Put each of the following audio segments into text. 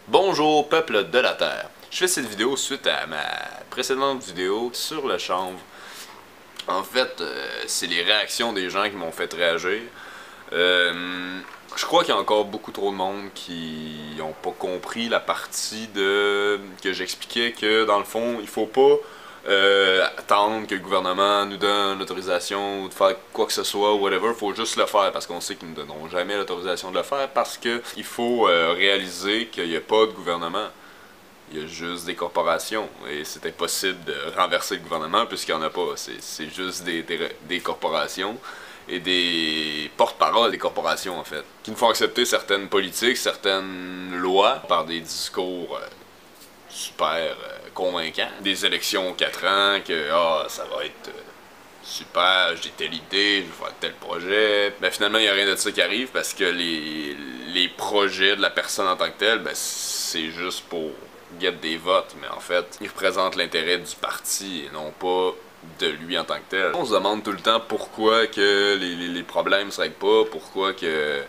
Bonjour peuple de la Terre. Je fais cette vidéo suite à ma précédente vidéo sur le chanvre. En fait, c'est les réactions des gens qui m'ont fait réagir. Je crois qu'il y a encore beaucoup trop de monde qui n'ont pas compris la partie que j'expliquais que dans le fond, il faut pas attendre que le gouvernement nous donne l'autorisation ou de faire quoi que ce soit, whatever. Il faut juste le faire parce qu'on sait qu'ils ne nous donneront jamais l'autorisation de le faire parce que il faut réaliser qu'il n'y a pas de gouvernement. Il y a juste des corporations et c'est impossible de renverser le gouvernement puisqu'il n'y en a pas. C'est juste des corporations et des porte-paroles des corporations en fait, qui nous font accepter certaines politiques, certaines lois par des discours super convaincants. Des élections 4 ans, que ça va être super, j'ai telle idée, je vais faire tel projet. Ben finalement, il n'y a rien de ça qui arrive parce que les projets de la personne en tant que telle, ben c'est juste pour get des votes, mais en fait, ils représentent l'intérêt du parti et non pas de lui en tant que tel. On se demande tout le temps pourquoi que les problèmes ne se règlent pas, pourquoi que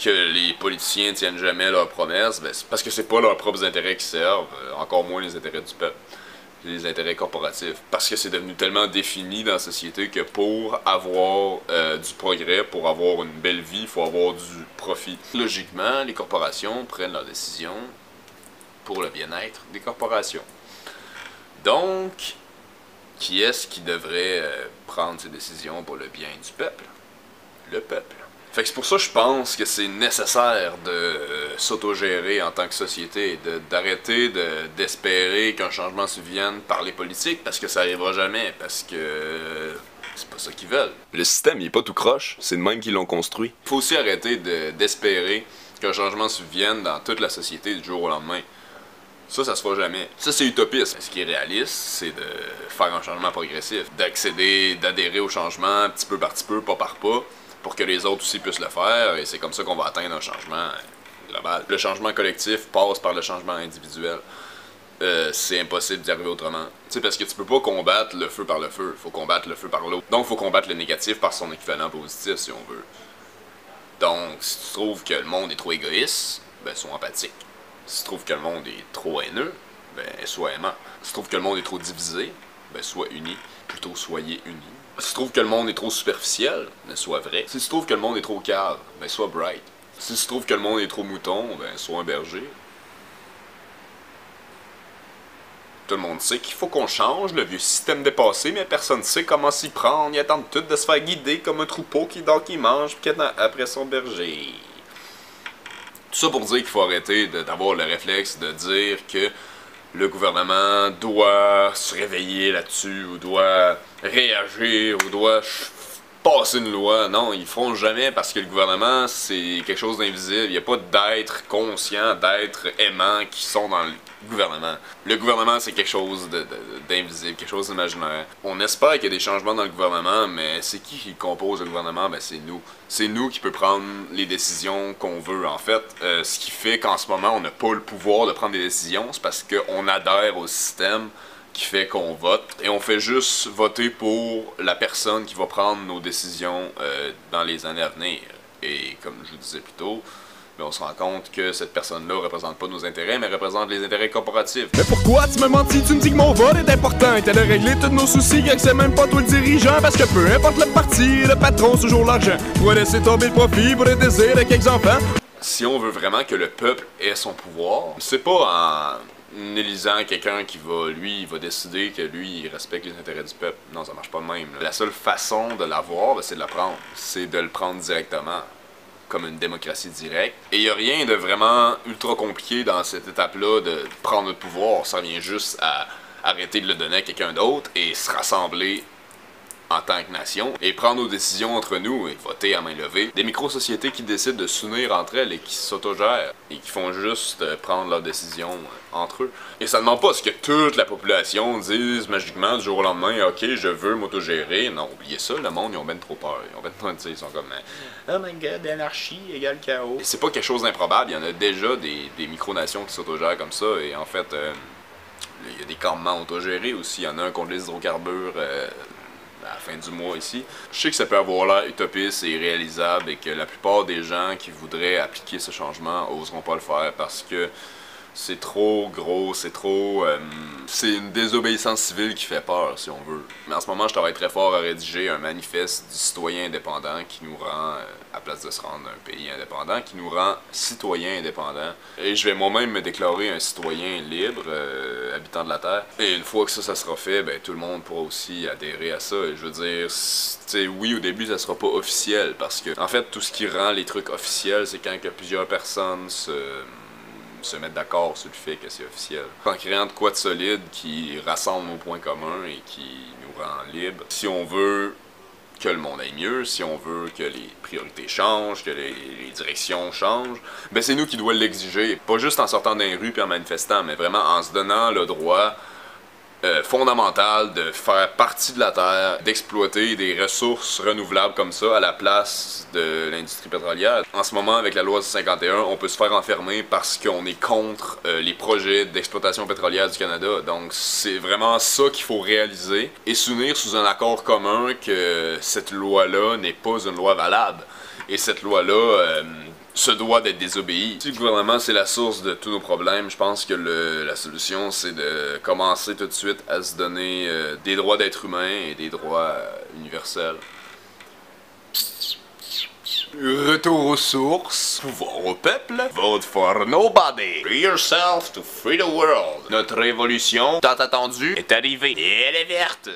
les politiciens tiennent jamais leurs promesses. Ben, c'est parce que c'est pas leurs propres intérêts qui servent, encore moins les intérêts du peuple, les intérêts corporatifs. Parce que c'est devenu tellement défini dans la société que pour avoir du progrès, pour avoir une belle vie, il faut avoir du profit. Logiquement, les corporations prennent leurs décisions pour le bien-être des corporations. Donc, qui est-ce qui devrait prendre ces décisions pour le bien du peuple? Le peuple. Fait que c'est pour ça que je pense que c'est nécessaire de s'autogérer en tant que société, d'arrêter d'espérer qu'un changement survienne par les politiques, parce que ça arrivera jamais, parce que c'est pas ça qu'ils veulent. Le système, il est pas tout croche, c'est de même qu'ils l'ont construit. Il faut aussi arrêter d'espérer qu'un changement survienne dans toute la société du jour au lendemain. Ça se fera jamais. Ça, c'est utopiste. Ce qui est réaliste, c'est de faire un changement progressif, d'adhérer au changement petit peu par petit peu, pas par pas, pour que les autres aussi puissent le faire, et c'est comme ça qu'on va atteindre un changement global. Le changement collectif passe par le changement individuel. C'est impossible d'y arriver autrement. Tu sais, parce que tu peux pas combattre le feu par le feu, faut combattre le feu par l'eau. Donc, faut combattre le négatif par son équivalent positif, si on veut. Donc, si tu trouves que le monde est trop égoïste, ben, sois empathique. Si tu trouves que le monde est trop haineux, ben, sois aimant. Si tu trouves que le monde est trop divisé, ben, sois uni. Plutôt, soyez unis. Si tu trouves que le monde est trop superficiel, ben sois vrai. Si tu trouves que le monde est trop cave, ben sois bright. Si tu trouves que le monde est trop mouton, ben sois un berger. Tout le monde sait qu'il faut qu'on change le vieux système dépassé, mais personne ne sait comment s'y prendre. Ils attendent tous de se faire guider comme un troupeau qui dort, qui mange, puis qui attend après son berger. Tout ça pour dire qu'il faut arrêter d'avoir le réflexe de dire que le gouvernement doit se réveiller là-dessus, ou doit réagir, ou doit passer une loi. Non, ils le feront jamais parce que le gouvernement, c'est quelque chose d'invisible. Il n'y a pas d'êtres conscients, d'êtres aimants qui sont dans le gouvernement. Le gouvernement, c'est quelque chose d'invisible, quelque chose d'imaginaire. On espère qu'il y a des changements dans le gouvernement, mais c'est qui compose le gouvernement? Ben c'est nous. C'est nous qui peut prendre les décisions qu'on veut. En fait, ce qui fait qu'en ce moment, on n'a pas le pouvoir de prendre des décisions, c'est parce qu'on adhère au système qui fait qu'on vote. Et on fait juste voter pour la personne qui va prendre nos décisions dans les années à venir. Et comme je vous disais plus tôt, on se rend compte que cette personne-là représente pas nos intérêts, mais représente les intérêts corporatifs. Mais pourquoi tu me mentis? Tu me dis que mon vote est important et t'allais régler tous nos soucis, que c'est même pas toi le dirigeant, parce que peu importe le parti, le patron, c'est toujours l'argent. Pour laisser tomber le profit pour les désirs de quelques enfants. Si on veut vraiment que le peuple ait son pouvoir, c'est pas en élisant quelqu'un qui va, lui, il va décider que lui, il respecte les intérêts du peuple. Non, ça marche pas de même. La seule façon de l'avoir, ben, c'est de le prendre. C'est de le prendre directement, comme une démocratie directe. Et il n'y a rien de vraiment ultra compliqué dans cette étape-là de prendre le pouvoir. Ça vient juste à arrêter de le donner à quelqu'un d'autre et se rassembler en tant que nation et prendre nos décisions entre nous et voter à main levée. Des micro-sociétés qui décident de s'unir entre elles et qui s'autogèrent et qui font juste prendre leurs décisions entre eux. Et ça ne demande pas à ce que toute la population dise magiquement du jour au lendemain « Ok, je veux m'autogérer ». Non, oubliez ça, le monde, ils ont ben trop peur. Ils sont comme « Oh my god, l'anarchie égale chaos ». Et c'est pas quelque chose d'improbable, il y en a déjà des micro-nations qui s'autogèrent comme ça et en fait, il y a des campements autogérés aussi. Il y en a un contre les hydrocarbures à la fin du mois ici. Je sais que ça peut avoir l'air utopiste et irréalisable et que la plupart des gens qui voudraient appliquer ce changement oseront pas le faire parce que C'est trop gros, c'est trop... c'est une désobéissance civile qui fait peur, si on veut. Mais en ce moment, je travaille très fort à rédiger un manifeste du citoyen indépendant qui nous rend, à place de se rendre un pays indépendant, qui nous rend citoyens indépendants. Et je vais moi-même me déclarer un citoyen libre, habitant de la Terre. Et une fois que ça sera fait, ben tout le monde pourra aussi adhérer à ça. Et je veux dire, t'sais, oui, au début, ça sera pas officiel, parce que, en fait, tout ce qui rend les trucs officiels, c'est quand que plusieurs personnes se mettre d'accord sur le fait que c'est officiel. En créant de quoi de solide qui rassemble nos points communs et qui nous rend libres. Si on veut que le monde aille mieux, si on veut que les priorités changent, que les directions changent, ben c'est nous qui doit l'exiger. Pas juste en sortant dans les rues et en manifestant, mais vraiment en se donnant le droit fondamental de faire partie de la Terre, d'exploiter des ressources renouvelables comme ça à la place de l'industrie pétrolière. En ce moment, avec la loi du 51, on peut se faire enfermer parce qu'on est contre les projets d'exploitation pétrolière du Canada. Donc c'est vraiment ça qu'il faut réaliser et s'unir sous un accord commun que cette loi-là n'est pas une loi valable. Et cette loi-là se doit d'être désobéie. Si le gouvernement c'est la source de tous nos problèmes, je pense que la solution c'est de commencer tout de suite à se donner des droits d'être humain et des droits universels. Retour aux sources, pouvoir au peuple, vote for nobody, free yourself to free the world. Notre révolution, tant attendue, est arrivée et elle est verte.